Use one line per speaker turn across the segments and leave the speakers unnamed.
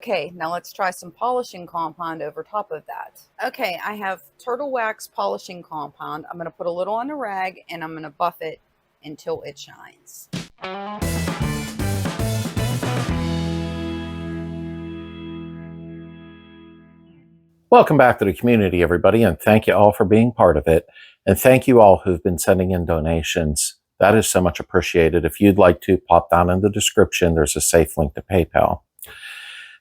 Okay, now let's try some polishing compound over top of that. Okay, I have turtle wax polishing compound. I'm going to put a little on a rag and I'm going to buff it until it shines.
Welcome back to the community, everybody, and thank you all for being part of it. And thank you all who've been sending in donations. That is so much appreciated. If you'd like to, pop down in the description. There's a safe link to PayPal.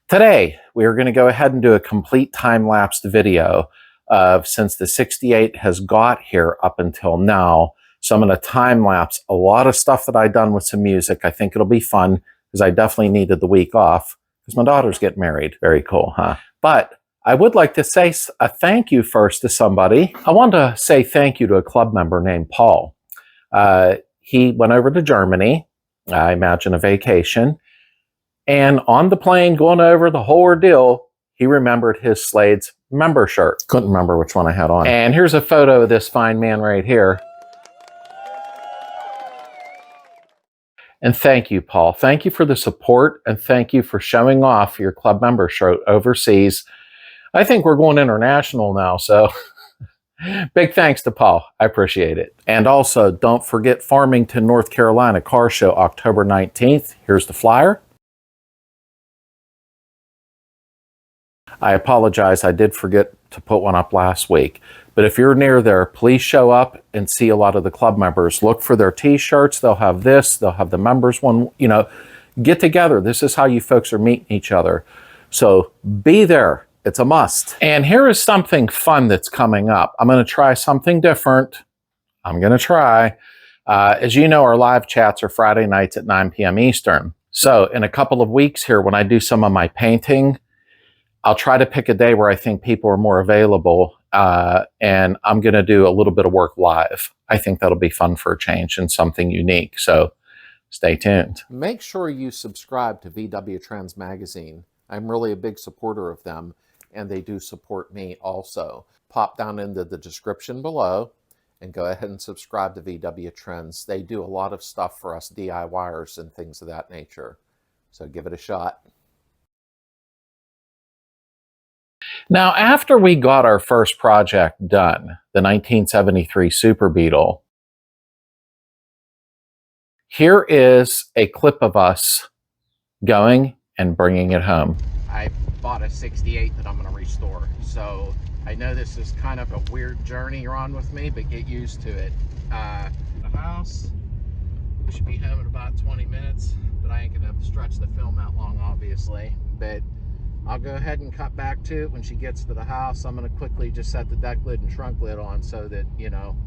Today, we are going to go ahead and do a complete time-lapsed video of since the 68 has got here up until now. So I'm going to time-lapse a lot of stuff that I've done with some music. I think it'll be fun because I definitely needed the week off because my daughter's getting married. Very cool, huh? But I would like to say a thank you first to somebody. I want to say thank you to a club member named Paul. He went over to Germany, I imagine a vacation, and on the plane going over the whole ordeal, he remembered his Slades member shirt. Couldn't remember which one I had on. And here's a photo of this fine man right here. And thank you, Paul. Thank you for the support, and thank you for showing off your club member shirt overseas. I think we're going international now, so big thanks to Paul. I appreciate it. And also, don't forget Farmington, North Carolina Car Show, October 19th. Here's the flyer. I apologize, I did forget to put one up last week. But if you're near there, please show up and see a lot of the club members. Look for their t-shirts. They'll have this. They'll have the members one. You know, get together. This is how you folks are meeting each other. So be there. It's a must. And here is something fun that's coming up. I'm going to try something different. I'm going to try. As you know, our live chats are Friday nights at 9 p.m. Eastern. So in a couple of weeks here, when I do some of my painting, I'll try to pick a day where I think people are more available, and I'm going to do a little bit of work live. I think that'll be fun for a change and something unique. So stay tuned. Make sure you subscribe to VW Trends Magazine. I'm really a big supporter of them, and they do support me also. Pop down into the description below and go ahead and subscribe to VW Trends. They do a lot of stuff for us DIYers and things of that nature. So give it a shot. Now, after we got our first project done, the 1973 Super Beetle, here is a clip of us going and bringing it home. I bought a 68 that I'm going to restore, so I know this is kind of a weird journey you're on with me, but get used to it. The house, we should be home in about 20 minutes, but I ain't going to stretch the film out long, obviously, but I'll go ahead and cut back to it when she gets to the house. I'm going to quickly just set the deck lid and trunk lid on so that, you know,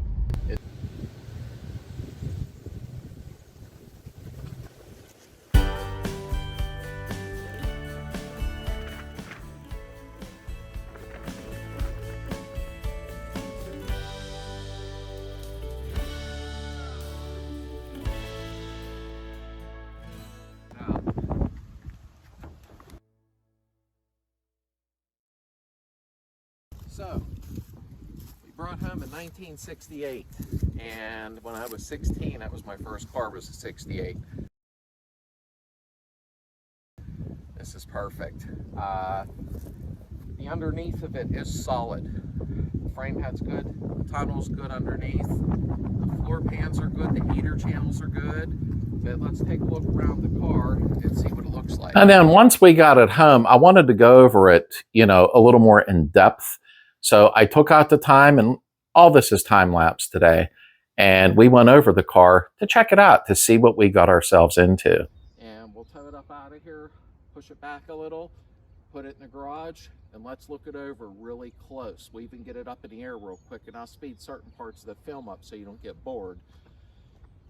So, we brought home in 1968, and when I was 16, that was my first car, was a 68. This is perfect. The underneath of it is solid. The frame head's good, the tunnel's good underneath, the floor pans are good, the heater channels are good. But let's take a look around the car and see what it looks like. And then once we got it home, I wanted to go over it, you know, a little more in depth. So I took out the time, and all this is time-lapse today, and we went over the car to check it out, to see what we got ourselves into. And we'll tow it up out of here, push it back a little, put it in the garage, and let's look it over really close. We even get it up in the air real quick, and I'll speed certain parts of the film up so you don't get bored.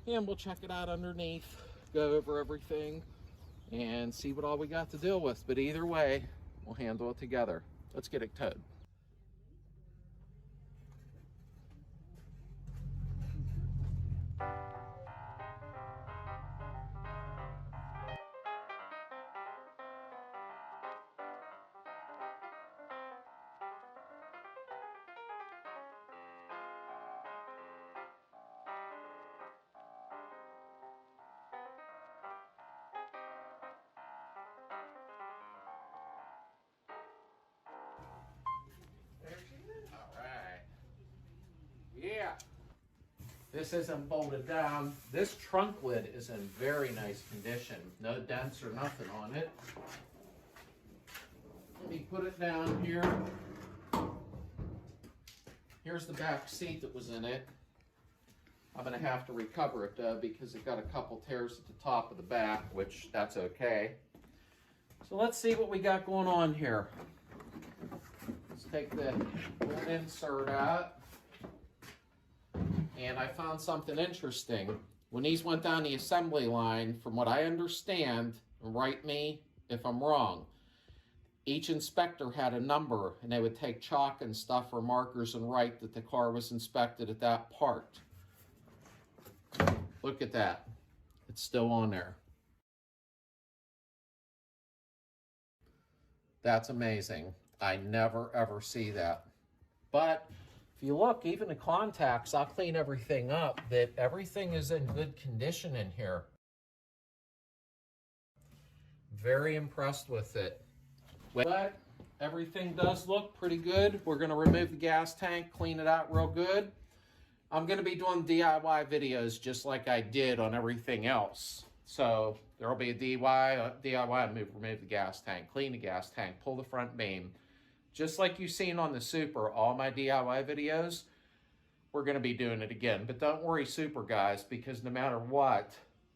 And we'll check it out underneath, go over everything, and see what all we got to deal with. But either way, we'll handle it together. Let's get it towed. Yeah. This isn't bolted down. This trunk lid is in very nice condition. No dents or nothing on it. Let me put it down here. Here's the back seat that was in it. I'm going to have to recover it though because it got a couple tears at the top of the back, which that's okay. So let's see what we got going on here. Let's take the old insert out. And I found something interesting. When these went down the assembly line, from what I understand, and write me if I'm wrong, each inspector had a number, and they would take chalk and stuff or markers and write that the car was inspected at that part. Look at that. It's still on there. That's amazing. I never ever see that. But if you look, even the contacts, I'll clean everything up, that everything is in good condition in here. Very impressed with it. But everything does look pretty good. We're going to remove the gas tank, clean it out real good. I'm going to be doing DIY videos just like I did on everything else. So there will be a DIY, remove the gas tank, clean the gas tank, pull the front beam. Just like you've seen on the Super, all my DIY videos, we're going to be doing it again. But don't worry, Super guys, because no matter what,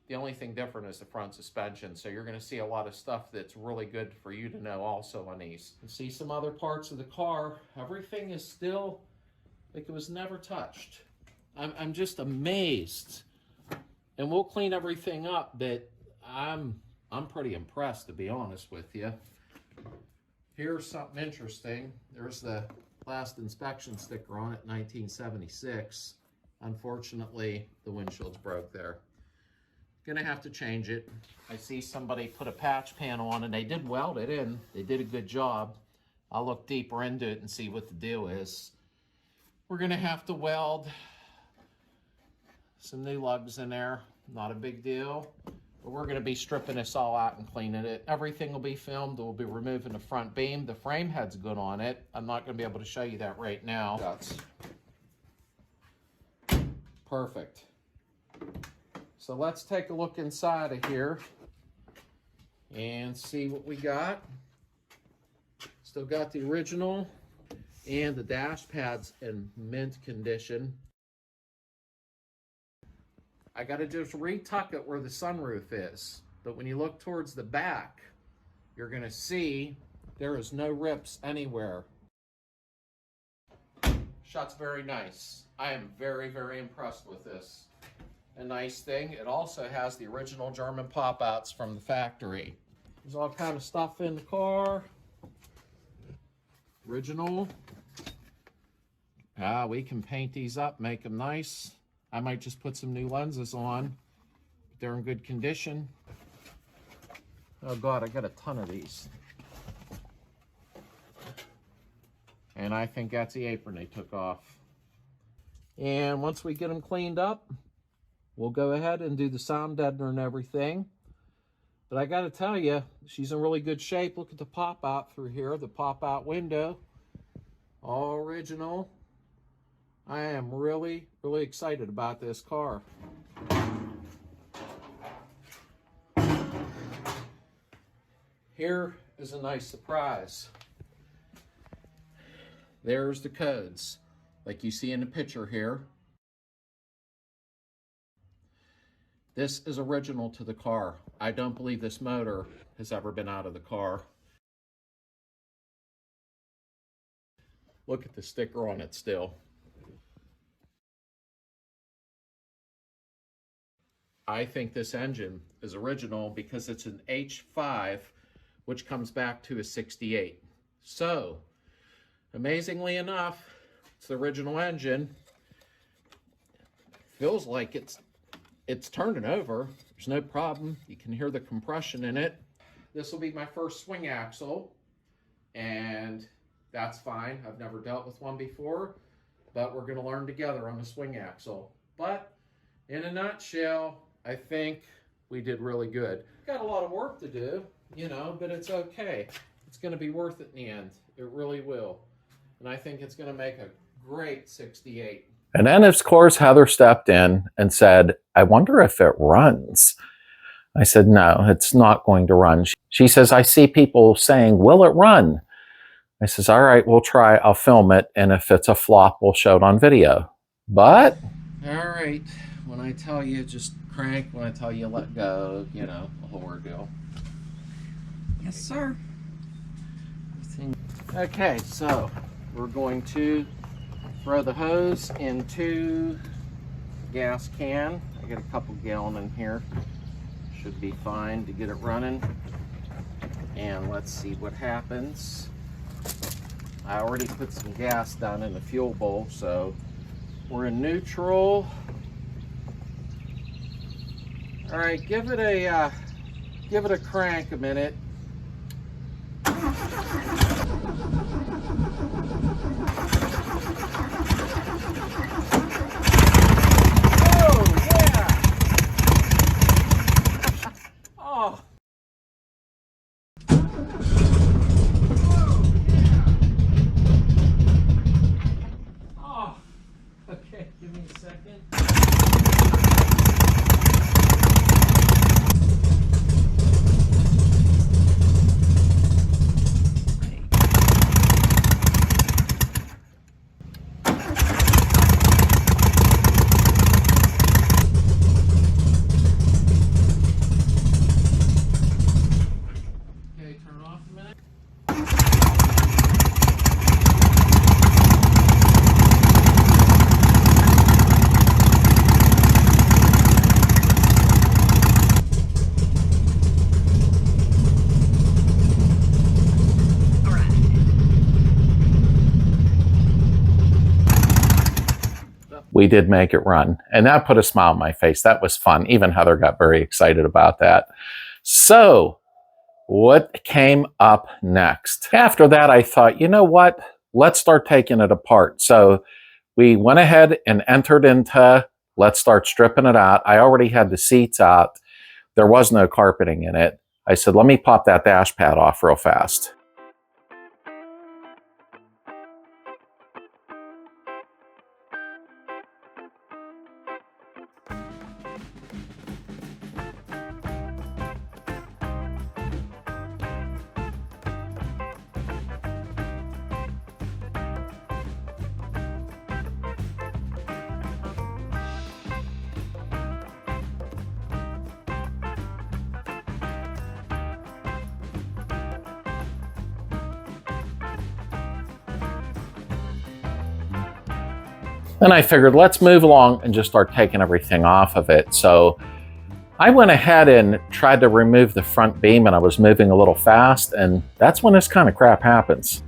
the only thing different is the front suspension. So you're going to see a lot of stuff that's really good for you to know also on these. And see some other parts of the car. Everything is still like it was never touched. I'm just amazed. And we'll clean everything up, but I'm pretty impressed, to be honest with you. Here's something interesting. There's the last inspection sticker on it, 1976. Unfortunately, the windshield's broke there. Gonna have to change it. I see somebody put a patch panel on and they did weld it in. They did a good job. I'll look deeper into it and see what the deal is. We're gonna have to weld some new lugs in there. Not a big deal. But we're going to be stripping this all out and cleaning it. Everything will be filmed. We'll be removing the front beam. The frame head's good on it. I'm not going to be able to show you that right now. That's perfect. So let's take a look inside of here and see what we got. Still got the original and the dash pads in mint condition. I got to just retuck it where the sunroof is. But when you look towards the back, you're going to see there is no rips anywhere. Shot's very nice. I am very, very impressed with this. A nice thing, it also has the original German pop-outs from the factory. There's all kind of stuff in the car. Original. We can paint these up, make them nice. I might just put some new lenses on. They're in good condition. Oh God, I got a ton of these. And I think that's the apron they took off. And once we get them cleaned up, we'll go ahead and do the sound deadener and everything. But I gotta tell you, she's in really good shape. Look at the pop out through here, the pop out window. All original. I am really, really excited about this car. Here is a nice surprise. There's the codes, like you see in the picture here. This is original to the car. I don't believe this motor has ever been out of the car. Look at the sticker on it still. I think this engine is original because it's an H5, which comes back to a 68. So, amazingly enough, it's the original engine. Feels like it's turning over. There's no problem. You can hear the compression in it. This will be my first swing axle, and that's fine. I've never dealt with one before, but we're going to learn together on the swing axle. But in a nutshell, I think we did really good. Got a lot of work to do, you know, but it's okay. It's going to be worth it in the end. It really will. And I think it's going to make a great 68. And then, of course, Heather stepped in and said, I wonder if it runs. I said, no, it's not going to run. She says, I see people saying, will it run? I says, all right, we'll try. I'll film it. And if it's a flop, we'll show it on video. But, all right, when I tell you just crank, when I tell you let go, you know, the whole ordeal.
Yes, sir.
Okay, so we're going to throw the hose into the gas can. I got a couple gallon in here. Should be fine to get it running. And let's see what happens. I already put some gas down in the fuel bowl, so we're in neutral. All right, give it a crank a minute. Okay, give me a second. Okay, turn it off a minute. We did make it run, and that put a smile on my face. That was fun. Even Heather got very excited about that. So what came up next? After that, I thought, you know what? Let's start taking it apart. So we went ahead and entered into, let's start stripping it out. I already had the seats out. There was no carpeting in it. I said, let me pop that dash pad off real fast. Then I figured, let's move along and just start taking everything off of it. So I went ahead and tried to remove the front beam, and I was moving a little fast, and that's when this kind of crap happens.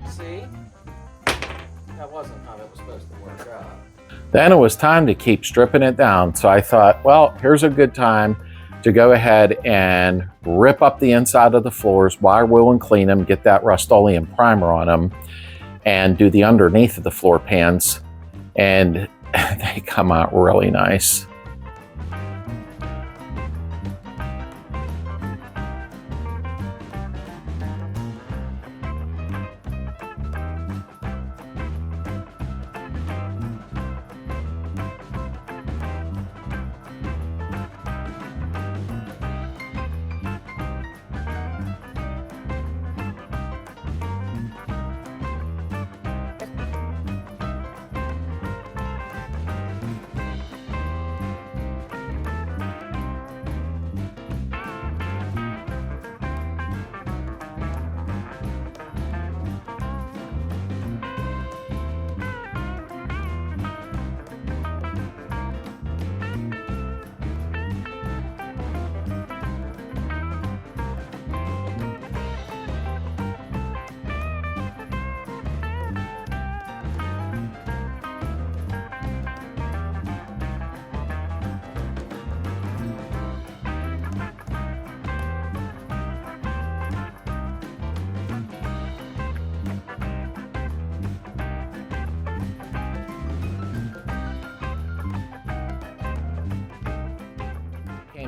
See? That wasn't how it was supposed to work out. Then it was time to keep stripping it down. So I thought, well, here's a good time to go ahead and rip up the inside of the floors, wire wheel and clean them, get that Rust-Oleum primer on them, and do the underneath of the floor pans. And they come out really nice.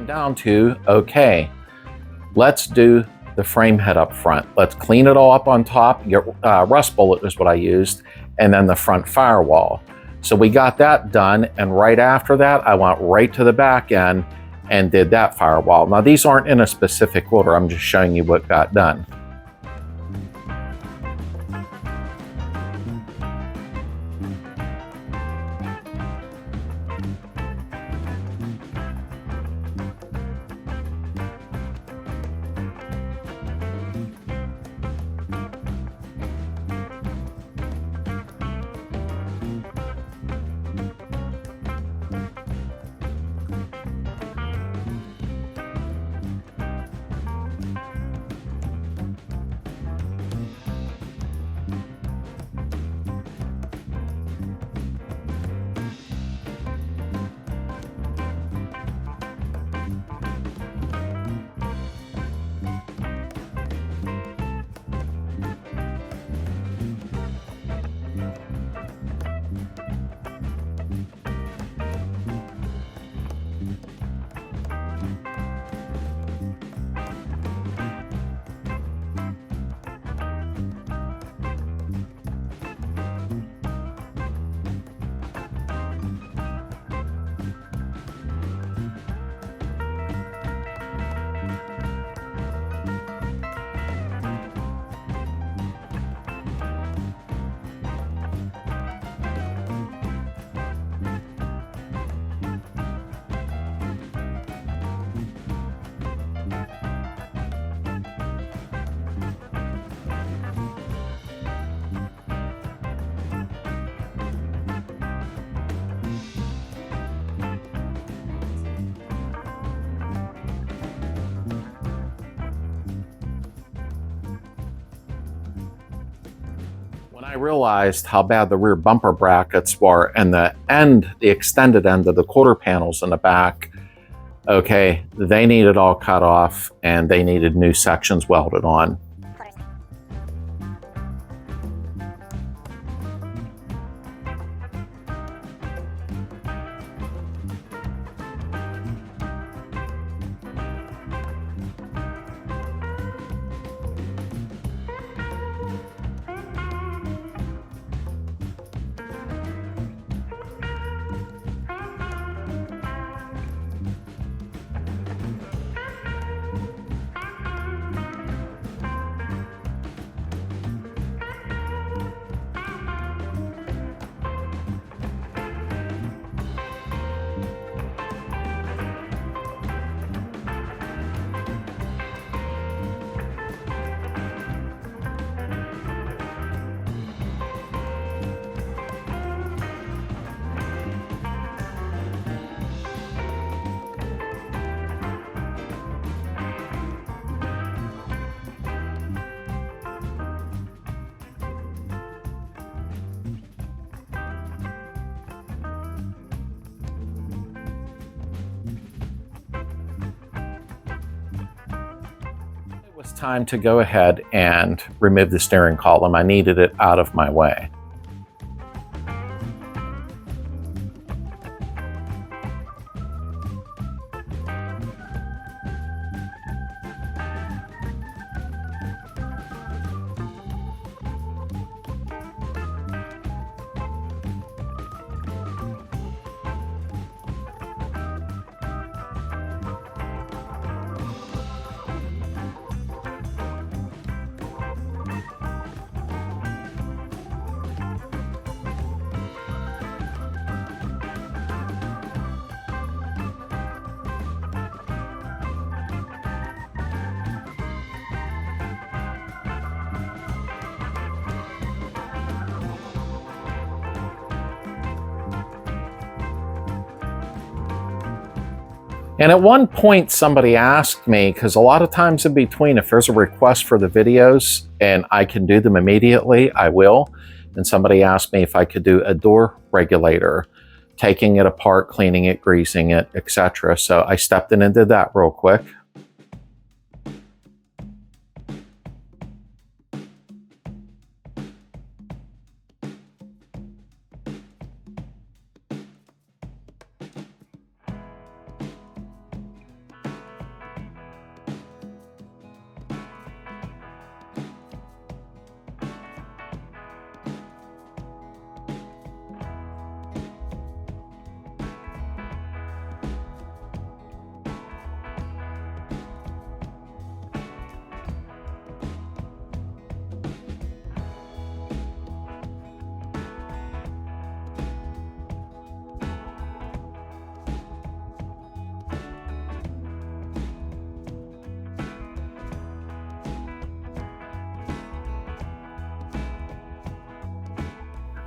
came down to, okay, let's do the frame head up front. Let's clean it all up on top. Your rust bullet is what I used, and then the front firewall. So we got that done, and right after that, I went right to the back end and did that firewall. Now, these aren't in a specific order. I'm just showing you what got done. When I realized how bad the rear bumper brackets were and the extended end of the quarter panels in the back, okay, they needed all cut off and they needed new sections welded on. It was time to go ahead and remove the steering column. I needed it out of my way. And at one point somebody asked me, because a lot of times in between, if there's a request for the videos and I can do them immediately, I will. And somebody asked me if I could do a door regulator, taking it apart, cleaning it, greasing it, etc. So I stepped in and did that real quick.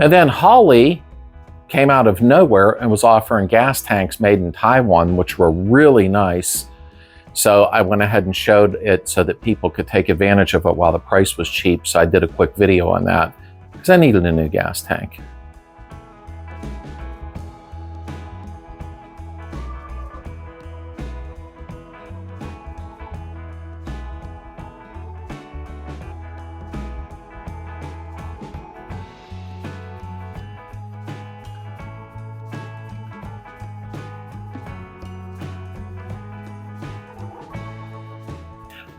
And then Holly came out of nowhere and was offering gas tanks made in Taiwan, which were really nice. So I went ahead and showed it so that people could take advantage of it while the price was cheap. So I did a quick video on that because I needed a new gas tank.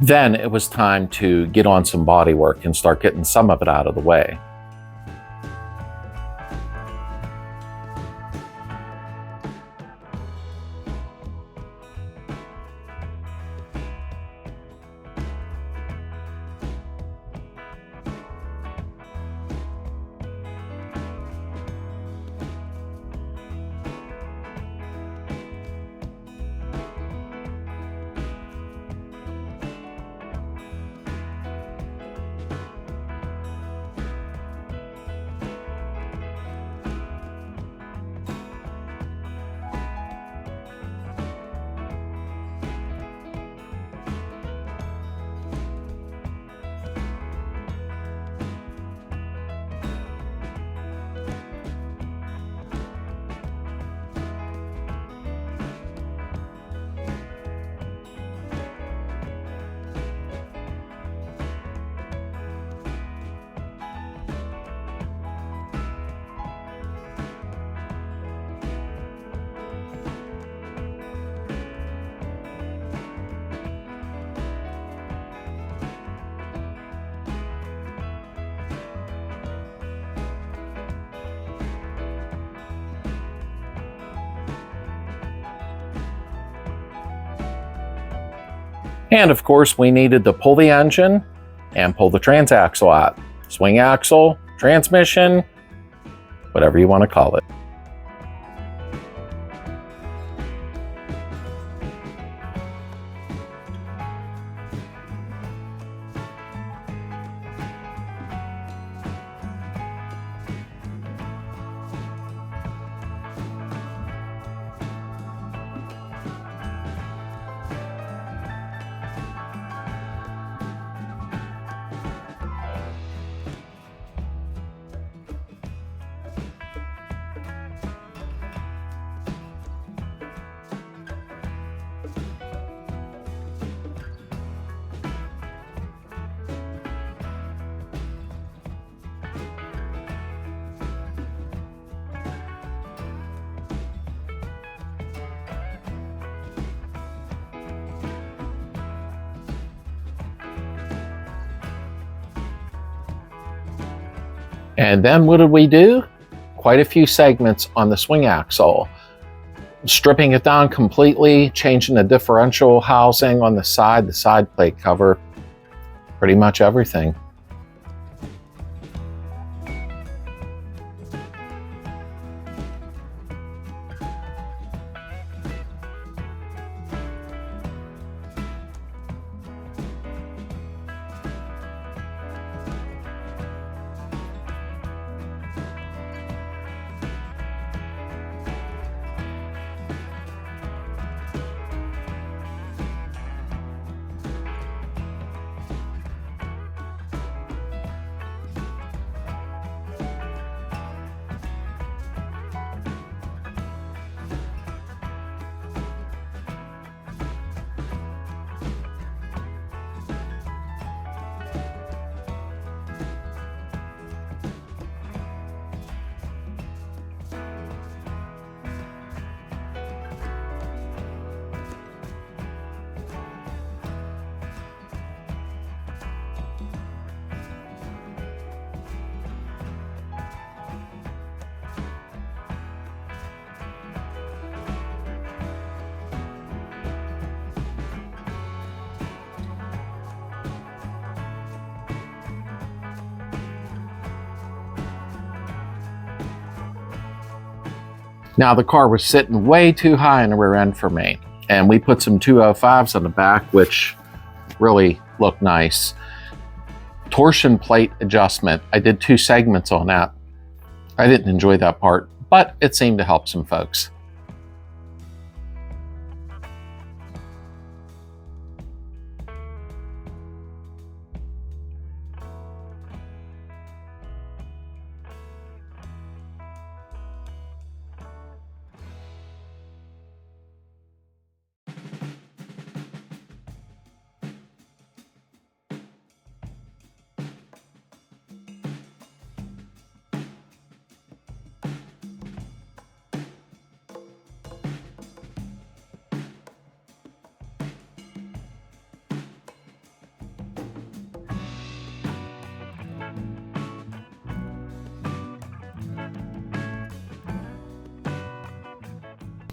Then it was time to get on some body work and start getting some of it out of the way. And of course, we needed to pull the engine and pull the transaxle out. Swing axle, transmission, whatever you want to call it. And then what did we do? Quite a few segments on the swing axle. Stripping it down completely, changing the differential housing on the side plate cover, pretty much everything. Now the car was sitting way too high in the rear end for me, and we put some 205s on the back, which really looked nice. Torsion plate adjustment, I did 2 segments on that. I didn't enjoy that part, but it seemed to help some folks.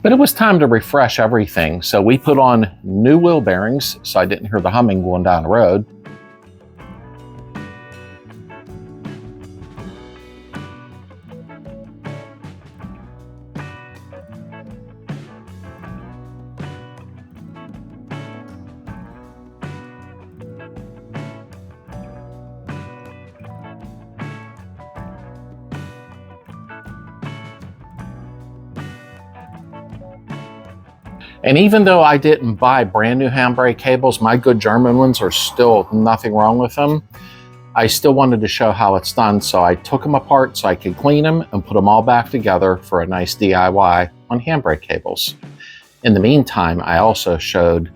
But it was time to refresh everything, so we put on new wheel bearings so I didn't hear the humming going down the road. And even though I didn't buy brand new handbrake cables, my good German ones are still nothing wrong with them. I still wanted to show how it's done, so I took them apart so I could clean them and put them all back together for a nice DIY on handbrake cables. In the meantime, I also showed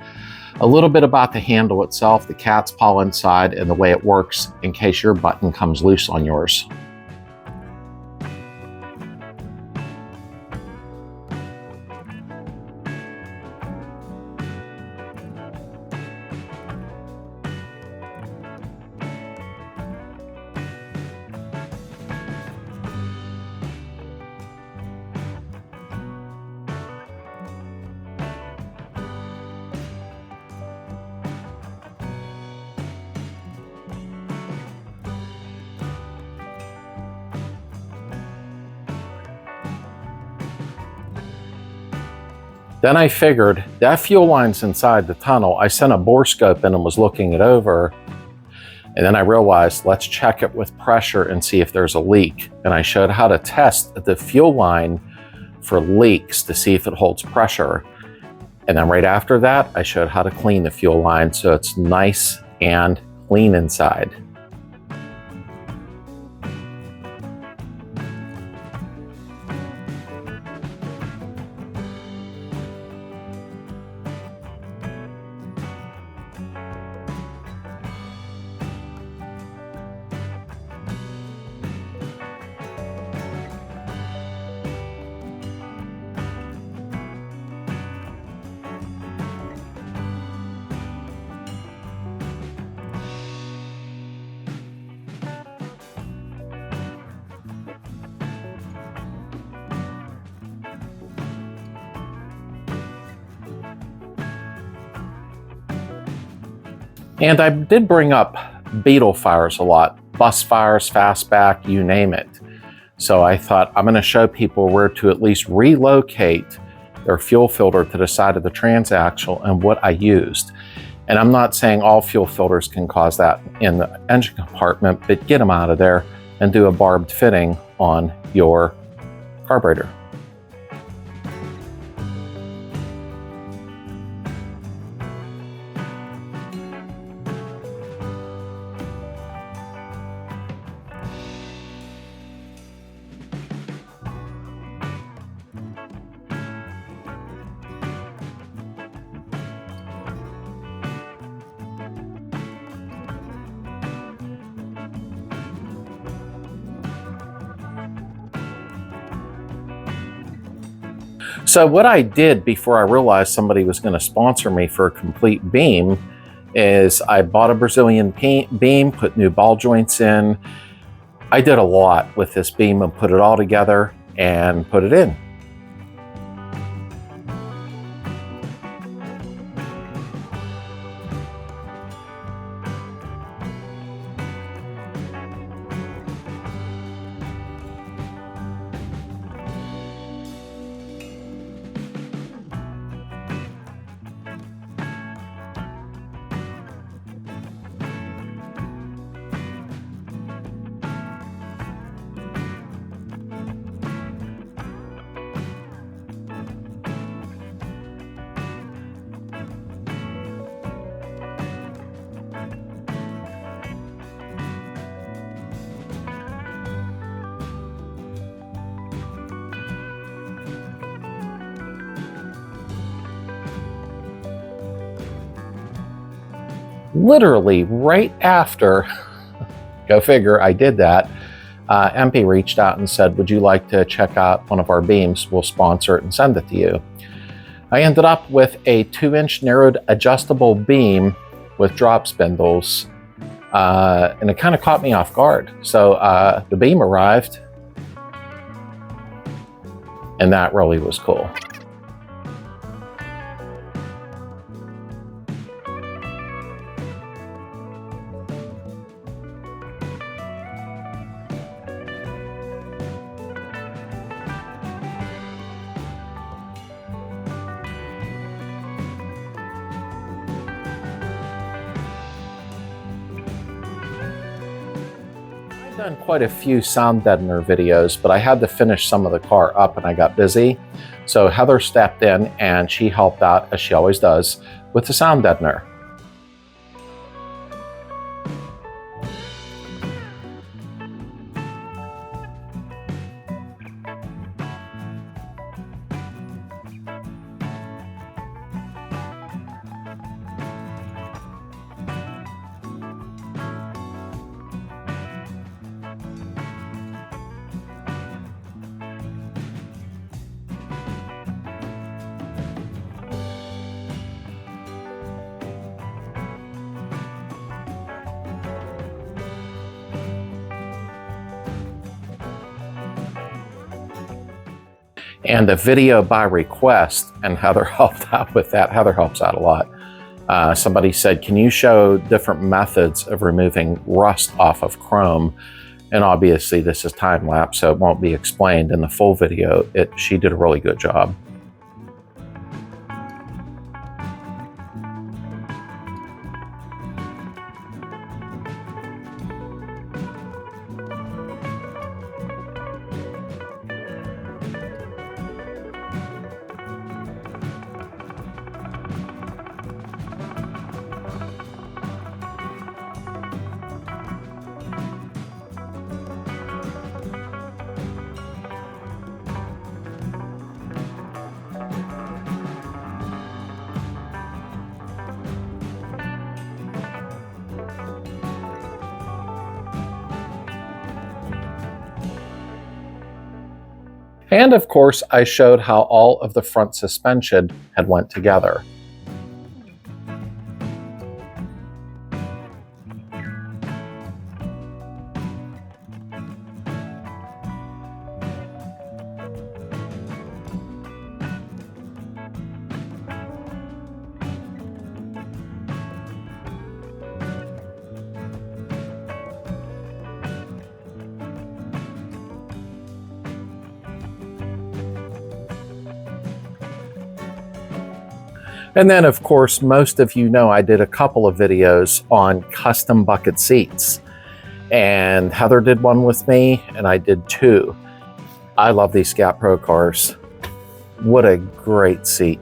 a little bit about the handle itself, the cat's paw inside, and the way it works in case your button comes loose on yours. Then I figured that fuel line's inside the tunnel. I sent a bore scope in and was looking it over. And then I realized, let's check it with pressure and see if there's a leak. And I showed how to test the fuel line for leaks to see if it holds pressure. And then right after that, I showed how to clean the fuel line so it's nice and clean inside. And I did bring up Beetle fires a lot, bus fires, fastback, you name it. So I thought I'm going to show people where to at least relocate their fuel filter to the side of the transaxle and what I used. And I'm not saying all fuel filters can cause that in the engine compartment, but get them out of there and do a barbed fitting on your carburetor. So what I did before I realized somebody was going to sponsor me for a complete beam is I bought a Brazilian beam, put new ball joints in. I did a lot with this beam and put it all together and put it in. Literally right after, go figure, I did that, MP reached out and said, would you like to check out one of our beams? We'll sponsor it and send it to you. I ended up with a 2-inch narrowed adjustable beam with drop spindles, and it kind of caught me off guard. So the beam arrived, and that really was cool. I've done quite a few sound deadener videos, but I had to finish some of the car up and I got busy. So Heather stepped in and she helped out, as she always does, with the sound deadener. And a video by request, and Heather helped out with that. Heather helps out a lot. Somebody said, can you show different methods of removing rust off of chrome? And obviously this is time-lapse, so it won't be explained in the full video. She did a really good job. And of course, I showed how all of the front suspension had went together. And then, of course, most of you know I did a couple of videos on custom bucket seats. And Heather did one with me, and I did 2. I love these Scat Pro cars. What a great seat.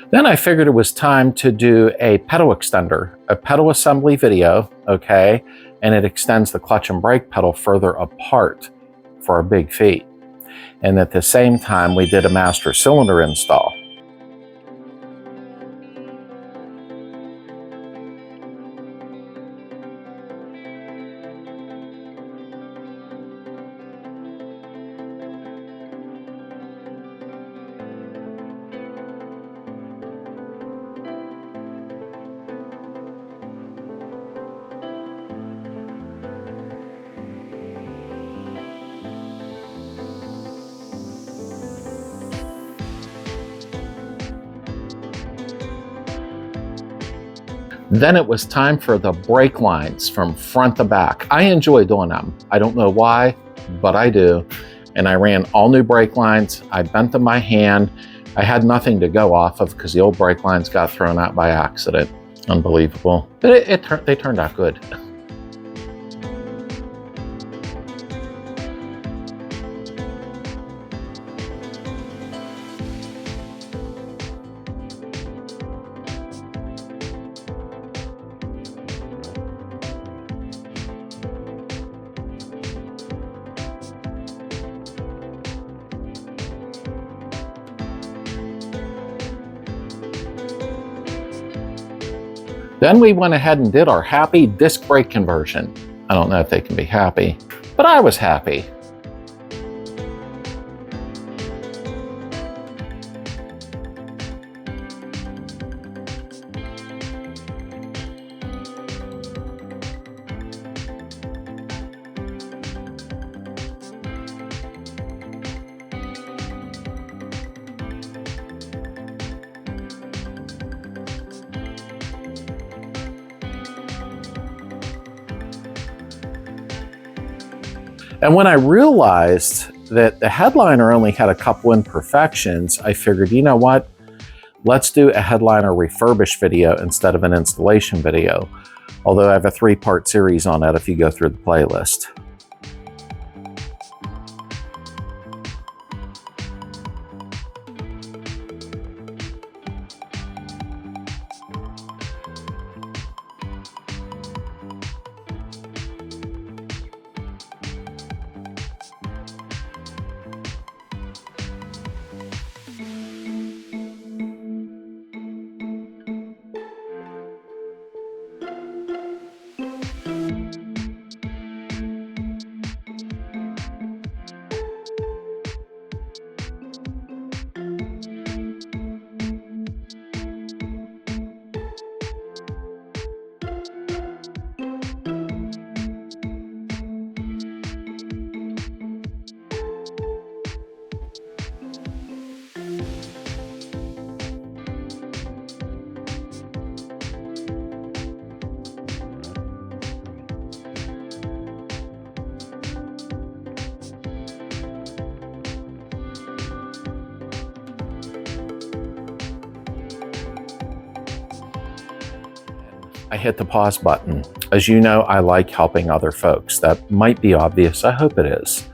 Then I figured it was time to do a pedal extender, a pedal assembly video, okay? And it extends the clutch and brake pedal further apart for our big feet. And at the same time, we did a master cylinder install. Then it was time for the brake lines from front to back. I enjoy doing them. I don't know why, but I do. And I ran all new brake lines. I bent them by hand. I had nothing to go off of because the old brake lines got thrown out by accident. Unbelievable. But they turned out good. Then we went ahead and did our happy disc brake conversion. I don't know if they can be happy, but I was happy. And when I realized that the headliner only had a couple imperfections, I figured, you know what? Let's do a headliner refurbish video instead of an installation video. Although I have a 3-part series on that if you go through the playlist. I hit the pause button. As you know, I like helping other folks. That might be obvious. I hope it is.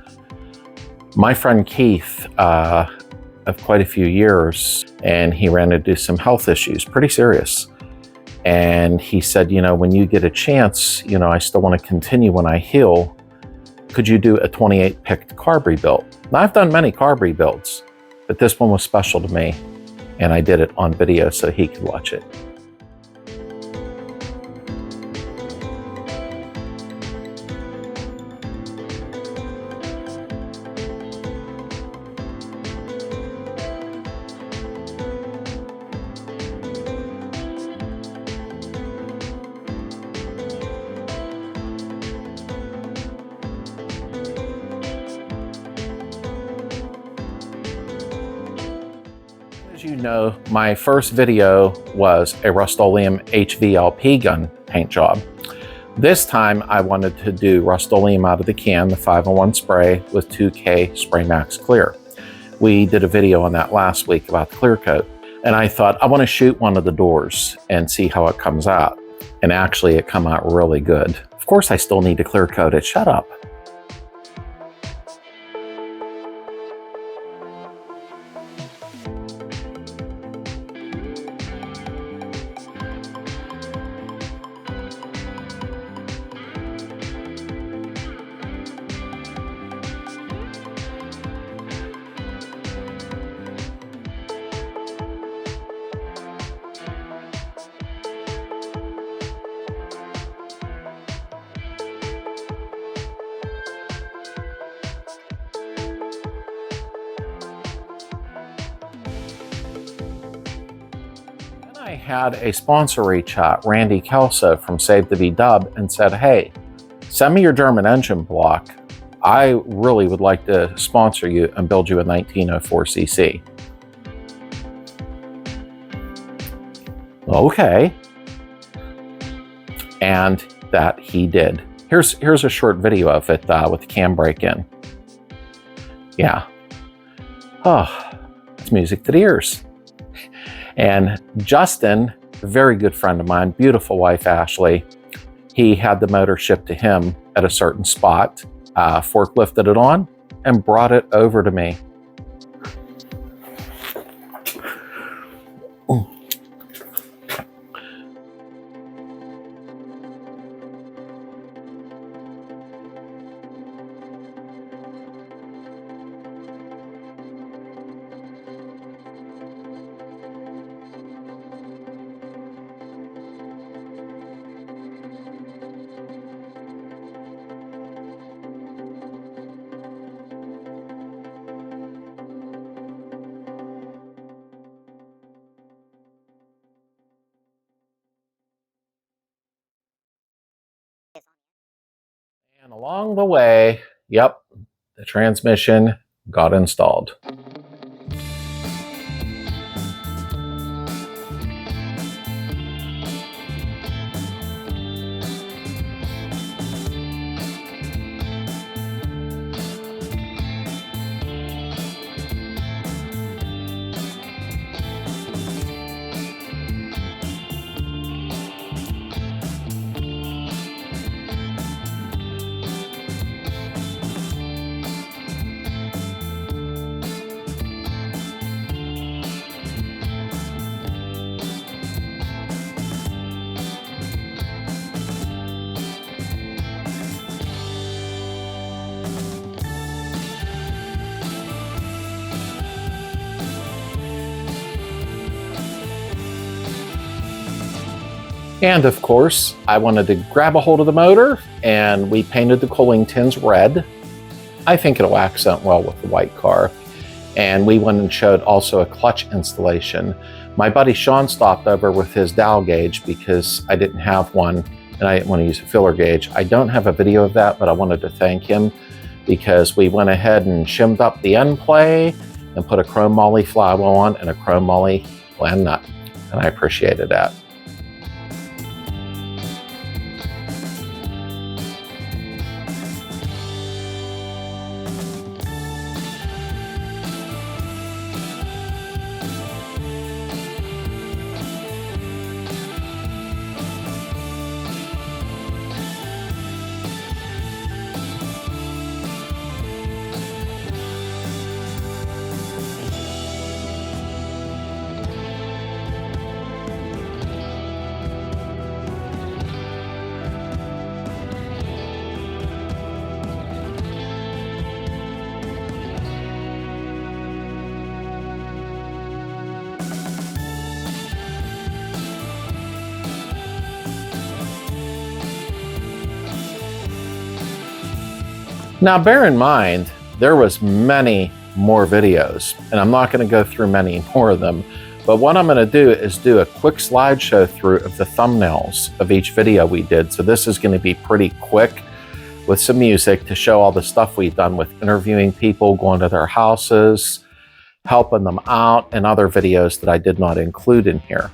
My friend Keith, of quite a few years, and he ran into some health issues, pretty serious. And he said, you know, when you get a chance, you know, I still want to continue when I heal. Could you do a 28 picked carb rebuild? Now, I've done many carb rebuilds, but this one was special to me. And I did it on video so he could watch it. As you know, my first video was a Rust-Oleum HVLP gun paint job. This time I wanted to do Rust-Oleum out of the can, the 5-in-1 spray with 2K Spray Max Clear. We did a video on that last week about the clear coat, and I thought I want to shoot one of the doors and see how it comes out. And actually it come out really good. Of course I still need to clear coat it, shut up. I had a sponsor reach out, Randy Kelso from Save the V-Dub, and said, hey, send me your German engine block. I really would like to sponsor you and build you a 1904cc. Okay. And that he did. Here's a short video of it with the cam brake in. Yeah. Oh, it's music to the ears. And Justin, a very good friend of mine, beautiful wife, Ashley, he had the motor shipped to him at a certain spot, forklifted it on, and brought it over to me. And along the way, yep, the transmission got installed. And of course, I wanted to grab a hold of the motor, and we painted the cooling tins red. I think it'll accent well with the white car. And we went and showed also a clutch installation. My buddy Sean stopped over with his dowel gauge because I didn't have one and I didn't want to use a filler gauge. I don't have a video of that, but I wanted to thank him because we went ahead and shimmed up the end play and put a chrome moly flywheel on and a chrome moly gland nut. And I appreciated that. Now bear in mind, there was many more videos, and I'm not going to go through many more of them, but what I'm going to do is do a quick slideshow through of the thumbnails of each video we did. So this is going to be pretty quick with some music to show all the stuff we've done with interviewing people, going to their houses, helping them out, and other videos that I did not include in here.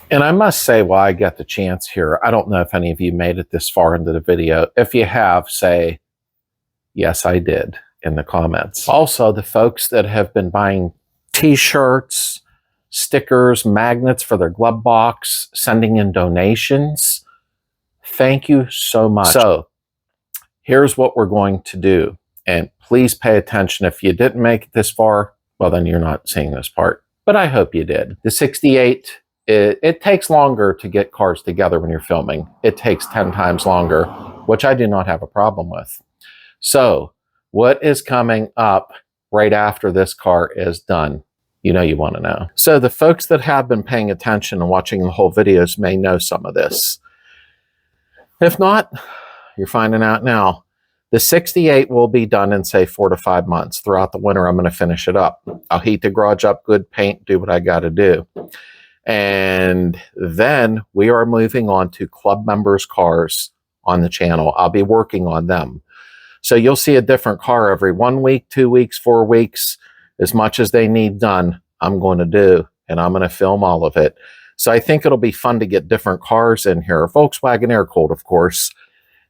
And I must say, while I get the chance here, I don't know if any of you made it this far into the video. If you have, say, yes, I did in the comments. Also, the folks that have been buying T-shirts, stickers, magnets for their glove box, sending in donations, thank you so much. So, here's what we're going to do. And please pay attention. If you didn't make it this far, well, then you're not seeing this part. But I hope you did. The 68, it takes longer to get cars together when you're filming. It takes 10 times longer, which I do not have a problem with. So what is coming up right after this car is done? You know you want to know. So the folks that have been paying attention and watching the whole videos may know some of this. If not, you're finding out now. The 68 will be done in, say, 4 to 5 months. Throughout the winter, I'm going to finish it up. I'll heat the garage up good, paint, do what I got to do. And then we are moving on to club members' cars on the channel. I'll be working on them. So you'll see a different car every 1 week, 2 weeks, 4 weeks. As much as they need done, I'm going to do, and I'm going to film all of it. So I think it'll be fun to get different cars in here. Volkswagen air-cooled, of course,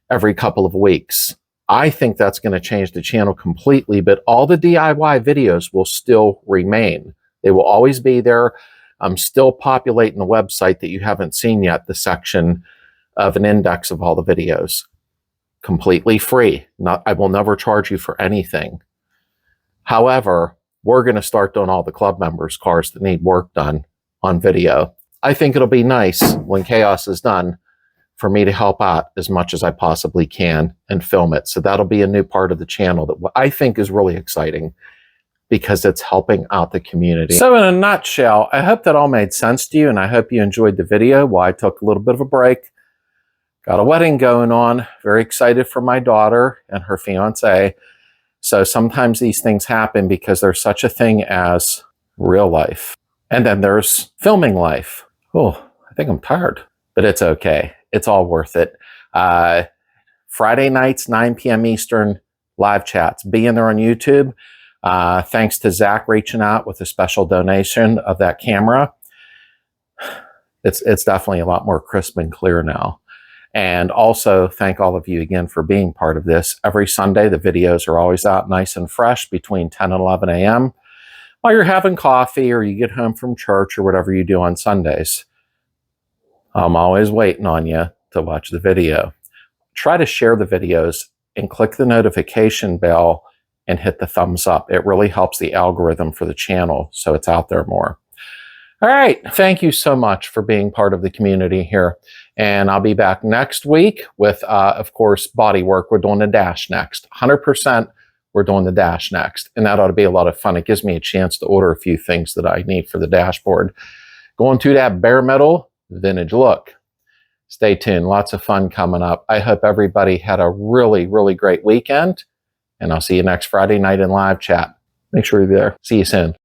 every couple of weeks. I think that's going to change the channel completely, but all the DIY videos will still remain. They will always be there. I'm still populating the website that you haven't seen yet, the section of an index of all the videos. Completely free. I will never charge you for anything. However, we're going to start doing all the club members' cars that need work done on video. I think it'll be nice when chaos is done for me to help out as much as I possibly can and film it. So that'll be a new part of the channel that I think is really exciting because it's helping out the community. So in a nutshell, I hope that all made sense to you, and I hope you enjoyed the video while I took a little bit of a break. Got a wedding going on. Very excited for my daughter and her fiance. So sometimes these things happen because there's such a thing as real life. And then there's filming life. Oh, I think I'm tired, but it's okay. It's all worth it. Friday nights, 9 p.m. Eastern, live chats. Be in there on YouTube. Thanks to Zach reaching out with a special donation of that camera. It's definitely a lot more crisp and clear now. And also thank all of you again for being part of this. Every Sunday, the videos are always out nice and fresh between 10 and 11 a.m. while you're having coffee or you get home from church or whatever you do on Sundays. I'm always waiting on you to watch the video. Try to share the videos and click the notification bell and hit the thumbs up. It really helps the algorithm for the channel so it's out there more. All right. Thank you so much for being part of the community here. And I'll be back next week with, of course, body work. We're doing the dash next. 100% we're doing the dash next. And that ought to be a lot of fun. It gives me a chance to order a few things that I need for the dashboard. Going to that bare metal vintage look. Stay tuned. Lots of fun coming up. I hope everybody had a really, really great weekend. And I'll see you next Friday night in live chat. Make sure you're there. See you soon.